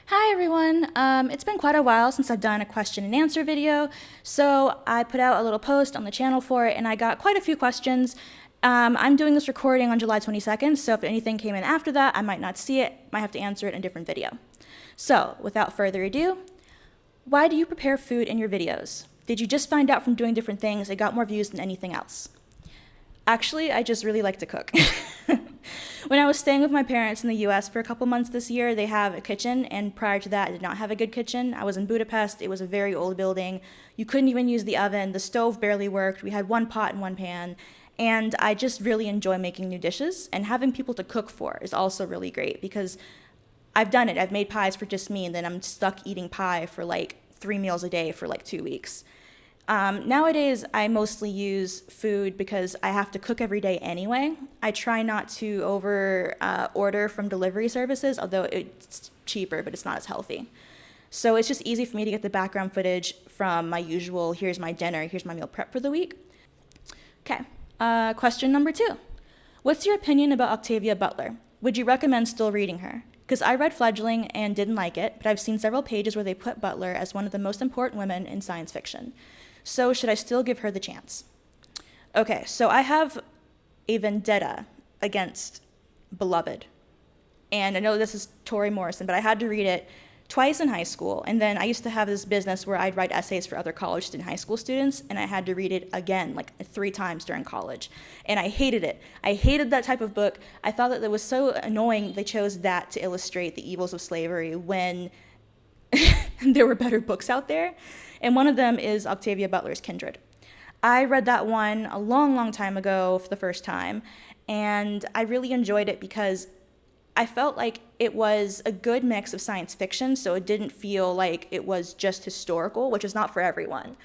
Hi everyone. It's been quite a while since I've done a question and answer video, so I put out a little post on the channel for it and I got quite a few questions. I'm doing this recording on July 22nd, so if anything came in after that, I might not see it, might have to answer it in a different video. So, without further ado, why do you prepare food in your videos? Did you just find out from doing different things it got more views than anything else? Actually, I just really like to cook. When I was staying with my parents in the US for a couple months this year, they have a kitchen, and prior to that, I did not have a good kitchen. I was in Budapest. It was a very old building. You couldn't even use the oven. The stove barely worked. We had one pot and one pan. And I just really enjoy making new dishes, and having people to cook for is also really great because I've done it. I've made pies for just me, and then I'm stuck eating pie for like 3 meals a day for like 2 weeks. Nowadays, I mostly use food because I have to cook every day anyway. I try not to order from delivery services, although it's cheaper, but it's not as healthy. So it's just easy for me to get the background footage from my usual, here's my dinner, here's my meal prep for the week. Okay, question number 2. What's your opinion about Octavia Butler? Would you recommend still reading her? Because I read Fledgling and didn't like it, but I've seen several pages where they put Butler as one of the most important women in science fiction. So should I still give her the chance? Okay, so I have a vendetta against Beloved. And I know this is Toni Morrison, but I had to read it twice in high school. And then I used to have this business where I'd write essays for other college and high school students, and I had to read it again, like 3 times during college. And I hated it. I hated that type of book. I thought that it was so annoying they chose that to illustrate the evils of slavery when there were better books out there. And one of them is Octavia Butler's Kindred. I read that one a long, long time ago for the first time, and I really enjoyed it because I felt like it was a good mix of science fiction, so it didn't feel like it was just historical, which is not for everyone.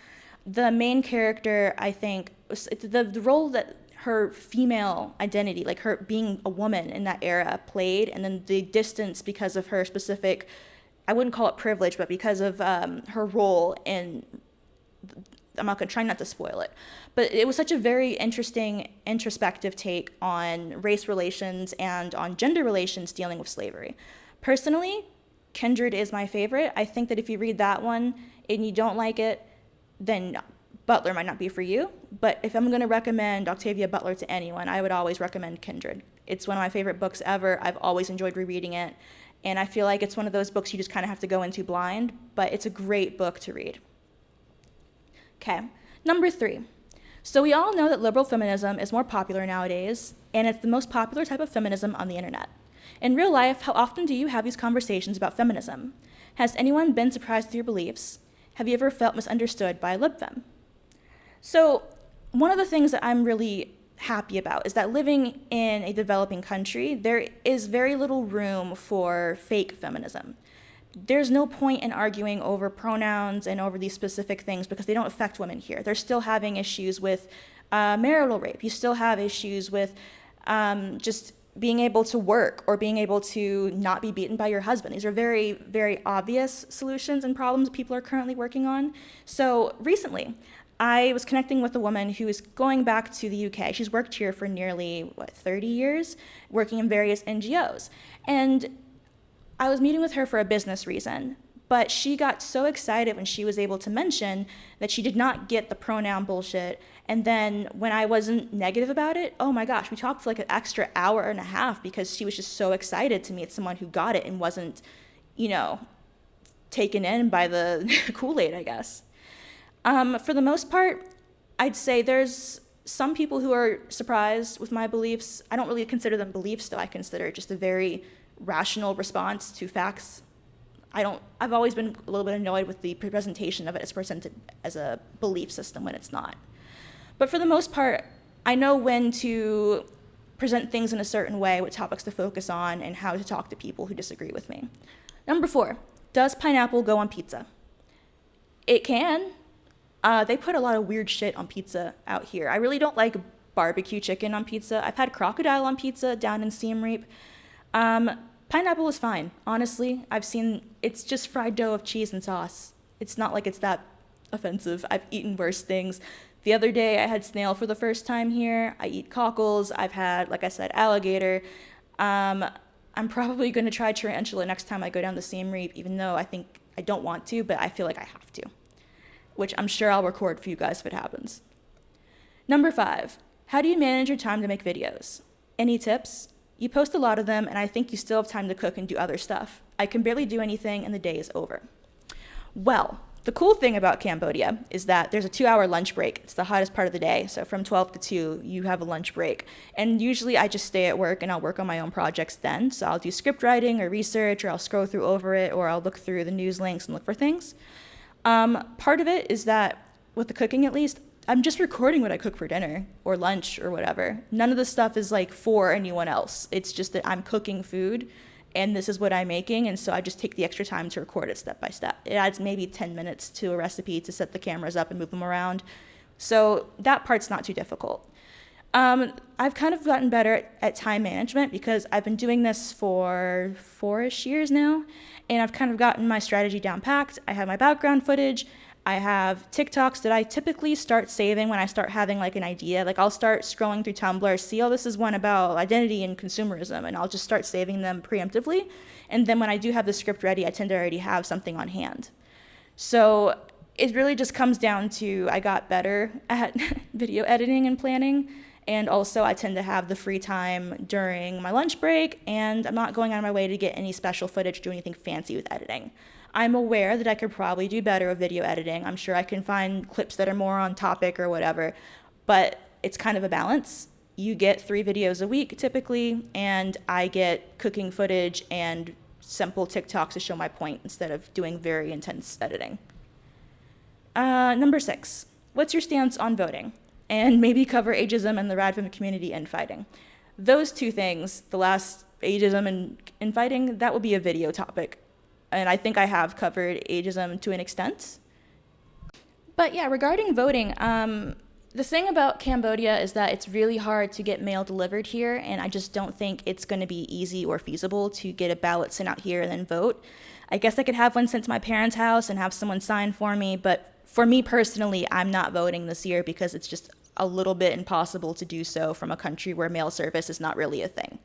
The main character, I think, the role that her female identity, like her being a woman in that era, played, and then the distance because of her specific, I wouldn't call it privilege, but because of her role in, I'm not going to try not to spoil it, but it was such a very interesting introspective take on race relations and on gender relations dealing with slavery. Personally, Kindred is my favorite. I think that if you read that one and you don't like it, then Butler might not be for you. But if I'm going to recommend Octavia Butler to anyone, I would always recommend Kindred. It's one of my favorite books ever. I've always enjoyed rereading it. And I feel like it's one of those books you just kind of have to go into blind, but it's a great book to read. Okay, number 3. So we all know that liberal feminism is more popular nowadays, and it's the most popular type of feminism on the internet. In real life, how often do you have these conversations about feminism? Has anyone been surprised with your beliefs? Have you ever felt misunderstood by a libfem? So one of the things that I'm really happy about is that living in a developing country, there is very little room for fake feminism. There's no point in arguing over pronouns and over these specific things because they don't affect women here. They're still having issues with marital rape. You still have issues with just being able to work or being able to not be beaten by your husband. These are very, very obvious solutions and problems people are currently working on. So recently, I was connecting with a woman who is going back to the UK. She's worked here for nearly, 30 years, working in various NGOs. And I was meeting with her for a business reason, but she got so excited when she was able to mention that she did not get the pronoun bullshit. And then when I wasn't negative about it, oh my gosh, we talked for like an extra hour and a half because she was just so excited to meet someone who got it and wasn't, taken in by the Kool-Aid, I guess. For the most part, I'd say there's some people who are surprised with my beliefs. I don't really consider them beliefs, though. I consider it just a very rational response to facts. I've always been a little bit annoyed with the presentation of it as presented as a belief system when it's not. But for the most part, I know when to present things in a certain way, what topics to focus on, and how to talk to people who disagree with me. Number 4, does pineapple go on pizza? It can. They put a lot of weird shit on pizza out here. I really don't like barbecue chicken on pizza. I've had crocodile on pizza down in Siem Reap. Pineapple is fine, honestly. It's just fried dough of cheese and sauce. It's not like it's that offensive. I've eaten worse things. The other day I had snail for the first time here. I eat cockles. I've had, like I said, alligator. I'm probably going to try tarantula next time I go down the same reap, even though I think I don't want to, but I feel like I have to, which I'm sure I'll record for you guys if it happens. Number 5, how do you manage your time to make videos? Any tips? You post a lot of them, and I think you still have time to cook and do other stuff. I can barely do anything, and the day is over. Well, the cool thing about Cambodia is that there's a 2-hour lunch break. It's the hottest part of the day, so from 12 to 2, you have a lunch break. And usually I just stay at work and I'll work on my own projects then. So I'll do script writing or research, or I'll scroll through over it, or I'll look through the news links and look for things. Part of it is that, with the cooking at least, I'm just recording what I cook for dinner or lunch or whatever. None of the stuff is like for anyone else. It's just that I'm cooking food and this is what I'm making, and so I just take the extra time to record it step by step. It adds maybe 10 minutes to a recipe to set the cameras up and move them around. So that part's not too difficult. I've kind of gotten better at time management because I've been doing this for 4-ish years now, and I've kind of gotten my strategy down packed. I have my background footage. I have TikToks that I typically start saving when I start having like an idea. Like I'll start scrolling through Tumblr, see, oh, this is one about identity and consumerism, and I'll just start saving them preemptively. And then when I do have the script ready, I tend to already have something on hand. So it really just comes down to I got better at video editing and planning. And also I tend to have the free time during my lunch break, and I'm not going out of my way to get any special footage, do anything fancy with editing. I'm aware that I could probably do better with video editing. I'm sure I can find clips that are more on topic or whatever, but it's kind of a balance. You get 3 videos a week typically, and I get cooking footage and simple TikToks to show my point instead of doing very intense editing. Number 6, what's your stance on voting? And maybe cover ageism and the radfem community infighting. Those 2 things, the last, ageism and infighting, that will be a video topic. And I think I have covered ageism to an extent. But yeah, regarding voting, the thing about Cambodia is that it's really hard to get mail delivered here, and I just don't think it's going to be easy or feasible to get a ballot sent out here and then vote. I guess I could have one sent to my parents' house and have someone sign for me, but for me personally, I'm not voting this year because it's just a little bit impossible to do so from a country where mail service is not really a thing.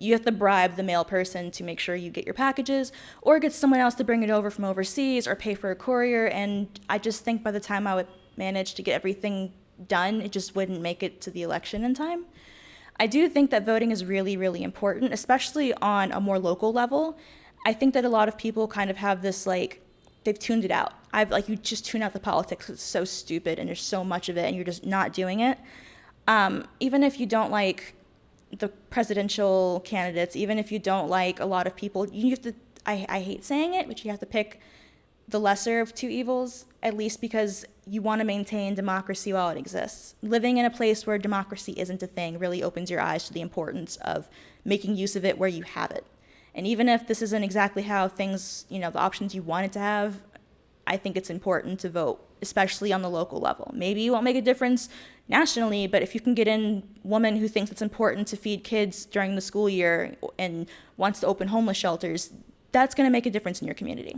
You have to bribe the mail person to make sure you get your packages, or get someone else to bring it over from overseas, or pay for a courier, and I just think by the time I would manage to get everything done, it just wouldn't make it to the election in time. I do think that voting is really, really important, especially on a more local level. I think that a lot of people kind of have this, like, they've tuned it out. You just tune out the politics. It's so stupid, and there's so much of it, and you're just not doing it. Even if you don't like the presidential candidates, even if you don't like a lot of people, you have to, I hate saying it, but you have to pick the lesser of 2 evils, at least because you want to maintain democracy while it exists. Living in a place where democracy isn't a thing really opens your eyes to the importance of making use of it where you have it. And even if this isn't exactly how things, the options you want it to have, I think it's important to vote, especially on the local level. Maybe you won't make a difference nationally, but if you can get in a woman who thinks it's important to feed kids during the school year and wants to open homeless shelters, that's going to make a difference in your community.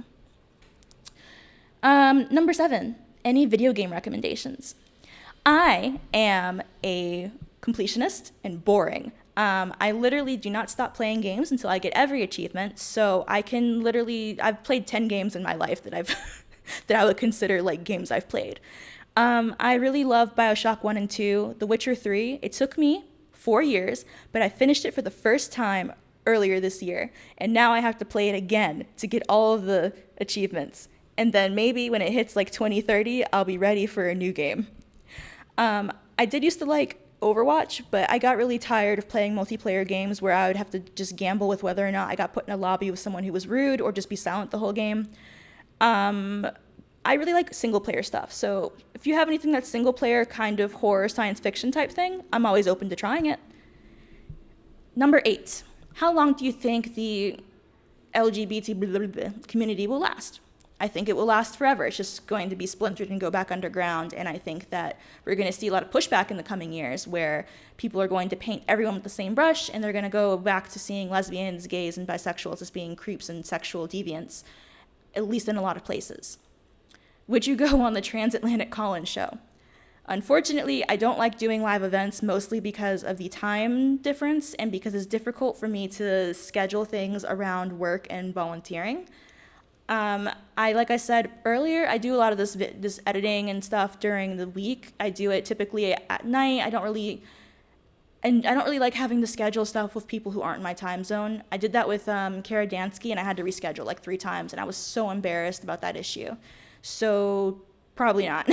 Number 7, any video game recommendations? I am a completionist and boring. I literally do not stop playing games until I get every achievement, so I've played 10 games in my life that that I would consider like games I've played. I really love BioShock 1 and 2, The Witcher 3. It took me 4 years, but I finished it for the first time earlier this year, and now I have to play it again to get all of the achievements. And then maybe when it hits like 2030, I'll be ready for a new game. I did used to like Overwatch, but I got really tired of playing multiplayer games where I would have to just gamble with whether or not I got put in a lobby with someone who was rude or just be silent the whole game. I really like single player stuff, so if you have anything that's single player, kind of horror, science fiction type thing, I'm always open to trying it. Number 8, how long do you think the LGBT community will last? I think it will last forever. It's just going to be splintered and go back underground, and I think that we're going to see a lot of pushback in the coming years where people are going to paint everyone with the same brush, and they're going to go back to seeing lesbians, gays, and bisexuals as being creeps and sexual deviants, at least in a lot of places. Would you go on the Transatlantic Call-In show? Unfortunately, I don't like doing live events, mostly because of the time difference and because it's difficult for me to schedule things around work and volunteering. Like I said earlier, I do a lot of this editing and stuff during the week. I do it typically at night. I don't really like having to schedule stuff with people who aren't in my time zone. I did that with Kara Dansky, and I had to reschedule like 3 times, and I was so embarrassed about that issue. So probably not.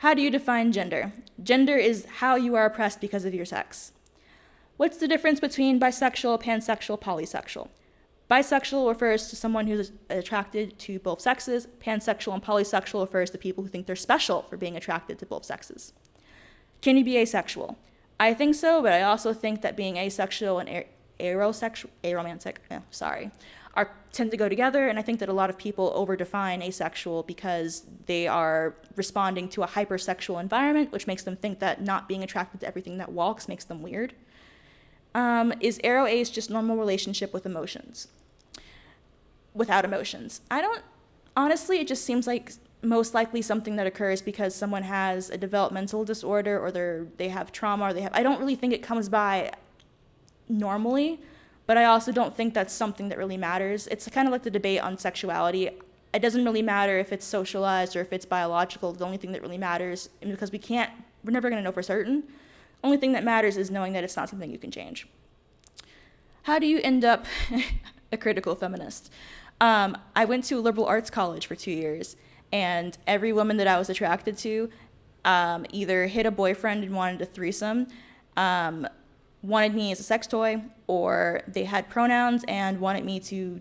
How do you define gender? Gender is how you are oppressed because of your sex. What's the difference between bisexual, pansexual, polysexual? Bisexual refers to someone who's attracted to both sexes. Pansexual and polysexual refers to people who think they're special for being attracted to both sexes. Can you be asexual? I think so, but I also think that being asexual and aromantic, tend to go together, and I think that a lot of people overdefine asexual because they are responding to a hypersexual environment, which makes them think that not being attracted to everything that walks makes them weird. Is aro-ace just normal relationship with emotions? Without emotions? Honestly, it just seems like most likely something that occurs because someone has a developmental disorder or they have trauma I don't really think it comes by normally, but I also don't think that's something that really matters. It's kind of like the debate on sexuality. It doesn't really matter if it's socialized or if it's biological. The only thing that really matters, and because we're never going to know for certain, only thing that matters is knowing that it's not something you can change. How do you end up a critical feminist? I went to a liberal arts college for 2 years, and every woman that I was attracted to either hit a boyfriend and wanted a threesome, wanted me as a sex toy, or they had pronouns and wanted me to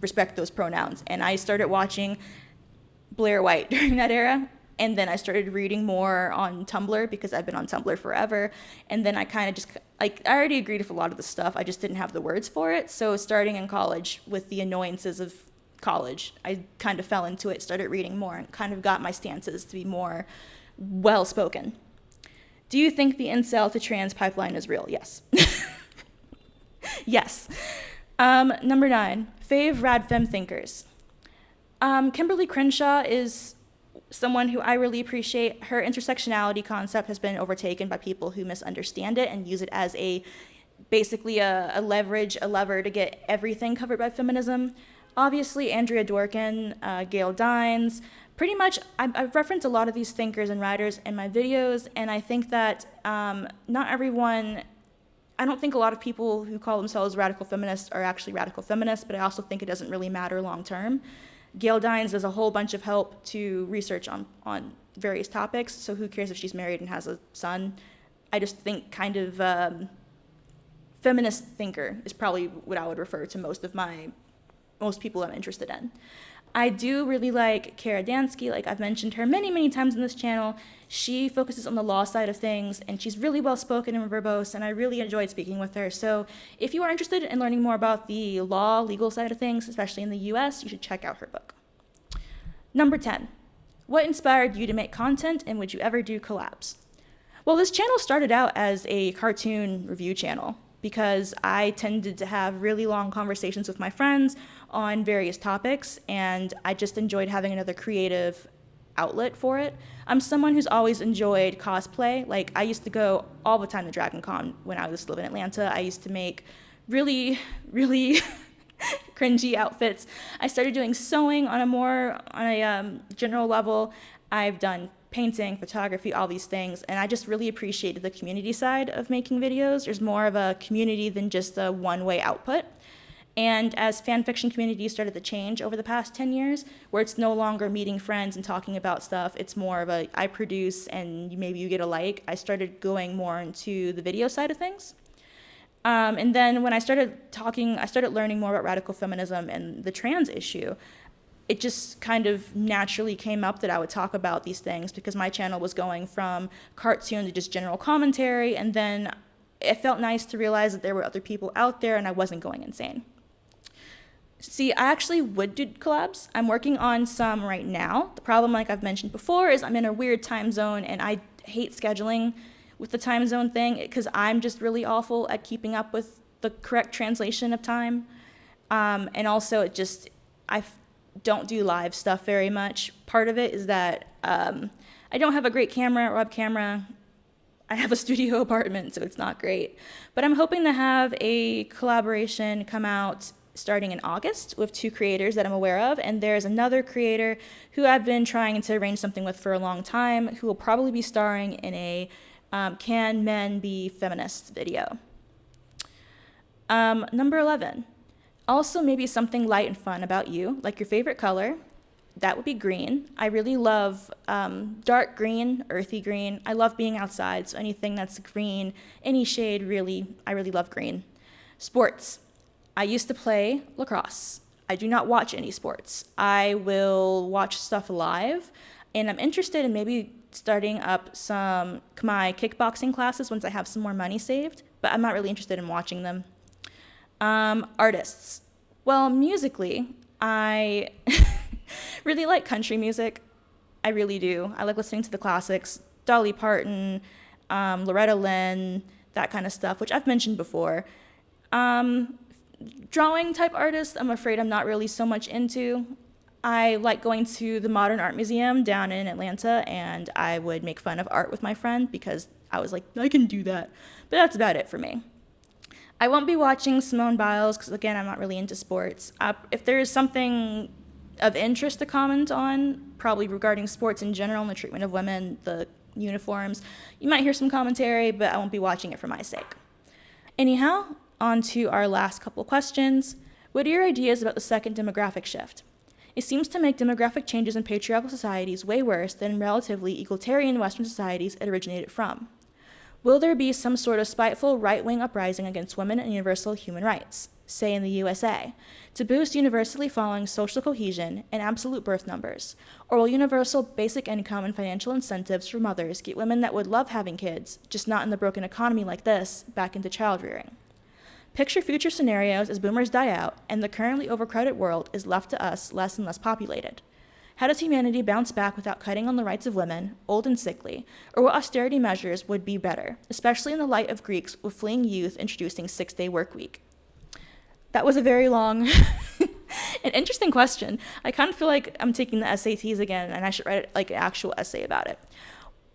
respect those pronouns. And I started watching Blair White during that era, and then I started reading more on Tumblr because I've been on Tumblr forever. And then I kind of just, I already agreed with a lot of the stuff, I just didn't have the words for it. So starting in college with the annoyances of college, I kind of fell into it, started reading more, and kind of got my stances to be more well-spoken. Do you think the incel to trans pipeline is real? Yes. Yes. Number 9, fave rad femme thinkers. Kimberly Crenshaw is someone who I really appreciate. Her intersectionality concept has been overtaken by people who misunderstand it and use it as basically a lever to get everything covered by feminism. Obviously, Andrea Dworkin, Gail Dines, pretty much, I've referenced a lot of these thinkers and writers in my videos, and I think that not everyone, I don't think a lot of people who call themselves radical feminists are actually radical feminists, but I also think it doesn't really matter long term. Gail Dines does a whole bunch of help to research on various topics, so who cares if she's married and has a son? I just think kind of feminist thinker is probably what I would refer to most people I'm interested in. I do really like Kara Dansky. Like I've mentioned her many, many times in this channel. She focuses on the law side of things, and she's really well-spoken and verbose, and I really enjoyed speaking with her. So if you are interested in learning more about the legal side of things, especially in the US, you should check out her book. Number 10, what inspired you to make content, and would you ever do collabs? Well, this channel started out as a cartoon review channel because I tended to have really long conversations with my friends on various topics, and I just enjoyed having another creative outlet for it. I'm someone who's always enjoyed cosplay. Like, I used to go all the time to Dragon Con when I used to live in Atlanta. I used to make really, really cringy outfits. I started doing sewing on a general level. I've done painting, photography, all these things, and I just really appreciated the community side of making videos. There's more of a community than just a one-way output. And as fan fiction communities started to change over the past 10 years, where it's no longer meeting friends and talking about stuff, it's more of I produce and maybe you get a like, I started going more into the video side of things. And then when I started learning more about radical feminism and the trans issue, it just kind of naturally came up that I would talk about these things because my channel was going from cartoon to just general commentary, and then it felt nice to realize that there were other people out there and I wasn't going insane. See, I actually would do collabs. I'm working on some right now. The problem, like I've mentioned before, is I'm in a weird time zone, and I hate scheduling with the time zone thing because I'm just really awful at keeping up with the correct translation of time. And also, I don't do live stuff very much. Part of it is that I don't have a great camera or web camera. I have a studio apartment, so it's not great. But I'm hoping to have a collaboration come out starting in August with 2 creators that I'm aware of, and there's another creator who I've been trying to arrange something with for a long time, who will probably be starring in a Can Men Be Feminist video. Number 11. Also, maybe something light and fun about you, like your favorite color. That would be green. I really love dark green, earthy green. I love being outside, so anything that's green, any shade, I really love green. Sports. I used to play lacrosse. I do not watch any sports. I will watch stuff live, and I'm interested in maybe starting up my kickboxing classes once I have some more money saved, but I'm not really interested in watching them. Artists. Well, musically, I really like country music. I really do. I like listening to the classics, Dolly Parton, Loretta Lynn, that kind of stuff, which I've mentioned before. Drawing type artists, I'm afraid I'm not really so much into. I like going to the Modern Art Museum down in Atlanta, and I would make fun of art with my friend because I was like, I can do that. But that's about it for me. I won't be watching Simone Biles because, again, I'm not really into sports. If there is something of interest to comment on, probably regarding sports in general and the treatment of women, the uniforms, you might hear some commentary, but I won't be watching it for my sake. Anyhow, on to our last couple questions. What are your ideas about the second demographic shift? It seems to make demographic changes in patriarchal societies way worse than relatively egalitarian Western societies it originated from. Will there be some sort of spiteful right-wing uprising against women and universal human rights, say in the USA, to boost universally following social cohesion and absolute birth numbers? Or will universal basic income and financial incentives for mothers get women that would love having kids, just not in the broken economy like this, back into child rearing? Picture future scenarios as boomers die out and the currently overcrowded world is left to us less and less populated. How does humanity bounce back without cutting on the rights of women, old and sickly, or what austerity measures would be better, especially in the light of Greeks with fleeing youth introducing 6-day work week? That was a very long and interesting question. I kind of feel like I'm taking the SATs again and I should write like an actual essay about it.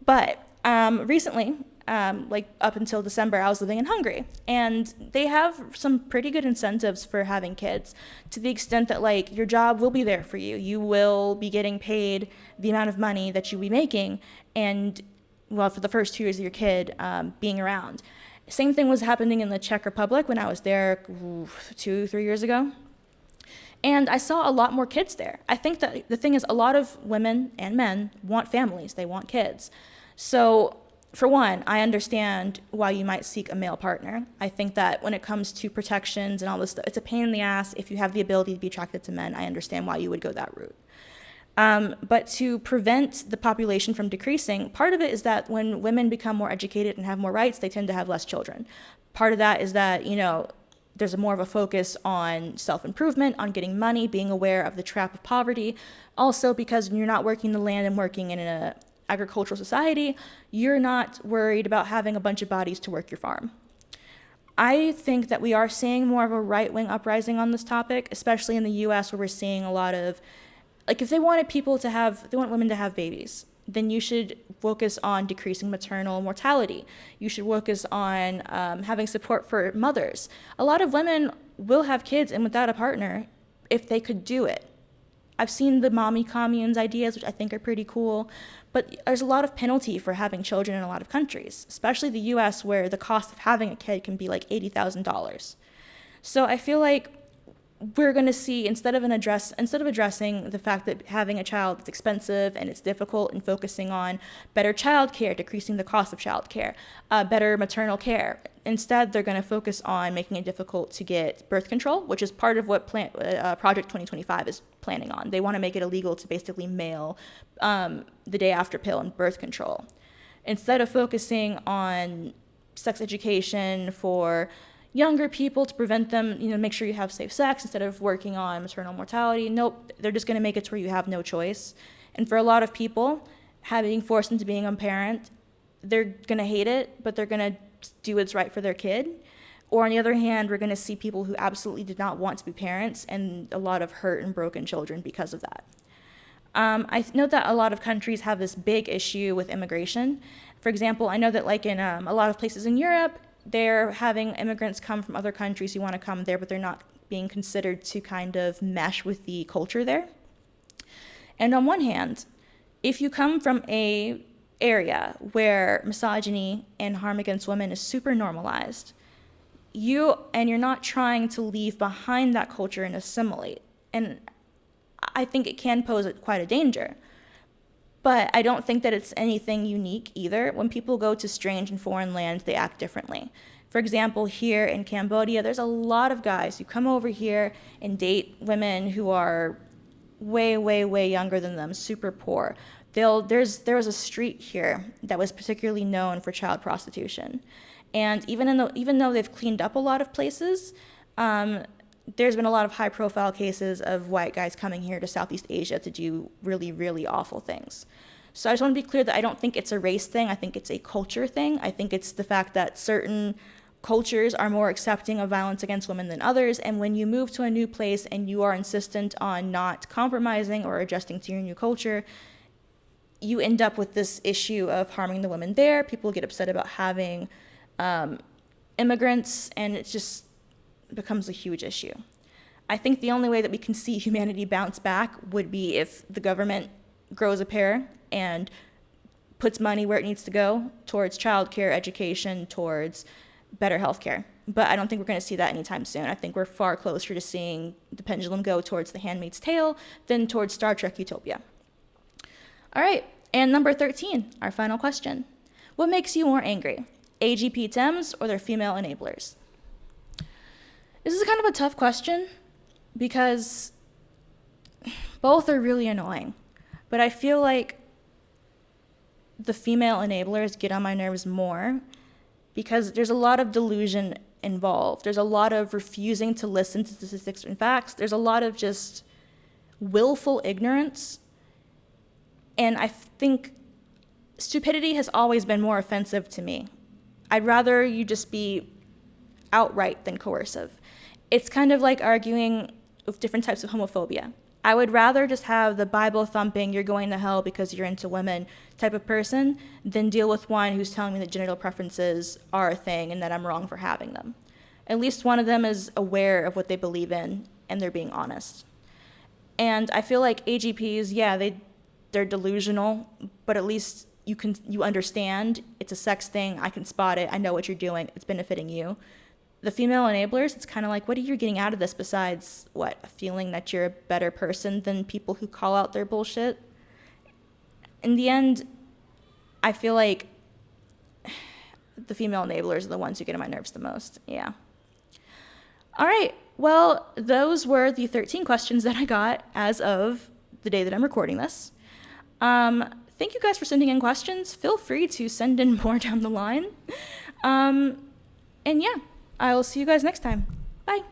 But recently, like up until December, I was living in Hungary, and they have some pretty good incentives for having kids, to the extent that like your job will be there for you. You will be getting paid the amount of money that you'll be making, and well, for the first 2 years of your kid being around. Same thing was happening in the Czech Republic when I was there 2-3 years ago. And I saw a lot more kids there. I think that the thing is, a lot of women and men want families. They want kids. So for one, I understand why you might seek a male partner. I think that when it comes to protections and all this stuff, it's a pain in the ass. If you have the ability to be attracted to men, I understand why you would go that route. But to prevent the population from decreasing, part of it is that when women become more educated and have more rights, they tend to have less children. Part of that is that, there's more of a focus on self-improvement, on getting money, being aware of the trap of poverty. Also, because when you're not working the land and working in an agricultural society, you're not worried about having a bunch of bodies to work your farm. I think that we are seeing more of a right-wing uprising on this topic, especially in the US, where we're seeing a lot of, like, if they want women to have babies, then you should focus on decreasing maternal mortality. You should focus on having support for mothers. A lot of women will have kids and without a partner if they could do it. I've seen the mommy communes ideas, which I think are pretty cool, but there's a lot of penalty for having children in a lot of countries, especially the US, where the cost of having a kid can be like $80,000. So I feel like we're going to see, instead of addressing the fact that having a child is expensive and it's difficult, and focusing on better child care, decreasing the cost of child care, better maternal care, instead they're going to focus on making it difficult to get birth control, which is part of what Project 2025 is planning on. They want to make it illegal to basically mail the day after pill and birth control. Instead of focusing on sex education for younger people to prevent them, make sure you have safe sex instead of working on maternal mortality. Nope, they're just going to make it to where you have no choice. And for a lot of people, being forced into being a parent, they're going to hate it, but they're going to do what's right for their kid. Or on the other hand, we're going to see people who absolutely did not want to be parents, and a lot of hurt and broken children because of that. I know that a lot of countries have this big issue with immigration. For example, I know that like in a lot of places in Europe, they're having immigrants come from other countries who want to come there, but they're not being considered to kind of mesh with the culture there. And on one hand, if you come from a area where misogyny and harm against women is super normalized, you're not trying to leave behind that culture and assimilate. And I think it can pose quite a danger. But I don't think that it's anything unique either. When people go to strange and foreign lands, they act differently. For example, here in Cambodia, there's a lot of guys who come over here and date women who are way, way, way younger than them, super poor. There was a street here that was particularly known for child prostitution. And even though they've cleaned up a lot of places, there's been a lot of high-profile cases of white guys coming here to Southeast Asia to do really, really awful things. So I just want to be clear that I don't think it's a race thing. I think it's a culture thing. I think it's the fact that certain cultures are more accepting of violence against women than others, and when you move to a new place and you are insistent on not compromising or adjusting to your new culture, you end up with this issue of harming the women there. People get upset about having immigrants, and it just becomes a huge issue. I think the only way that we can see humanity bounce back would be if the government grows a pair and puts money where it needs to go towards childcare, education, towards better healthcare. But I don't think we're going to see that anytime soon. I think we're far closer to seeing the pendulum go towards The Handmaid's Tale than towards Star Trek Utopia. All right, and number 13, our final question. What makes you more angry, AGP Dems or their female enablers? This is kind of a tough question because both are really annoying. But I feel like the female enablers get on my nerves more because there's a lot of delusion involved. There's a lot of refusing to listen to statistics and facts. There's a lot of just willful ignorance. And I think stupidity has always been more offensive to me. I'd rather you just be outright than coercive. It's kind of like arguing with different types of homophobia. I would rather just have the Bible thumping, you're going to hell because you're into women type of person than deal with one who's telling me that genital preferences are a thing and that I'm wrong for having them. At least one of them is aware of what they believe in and they're being honest. And I feel like AGPs, yeah, they're delusional, but at least you understand it's a sex thing, I can spot it, I know what you're doing, it's benefiting you. The female enablers, it's kind of like, what are you getting out of this besides, what, a feeling that you're a better person than people who call out their bullshit? In the end, I feel like the female enablers are the ones who get on my nerves the most, yeah. All right, well, those were the 13 questions that I got as of the day that I'm recording this. Thank you guys for sending in questions. Feel free to send in more down the line. And yeah. I will see you guys next time. Bye.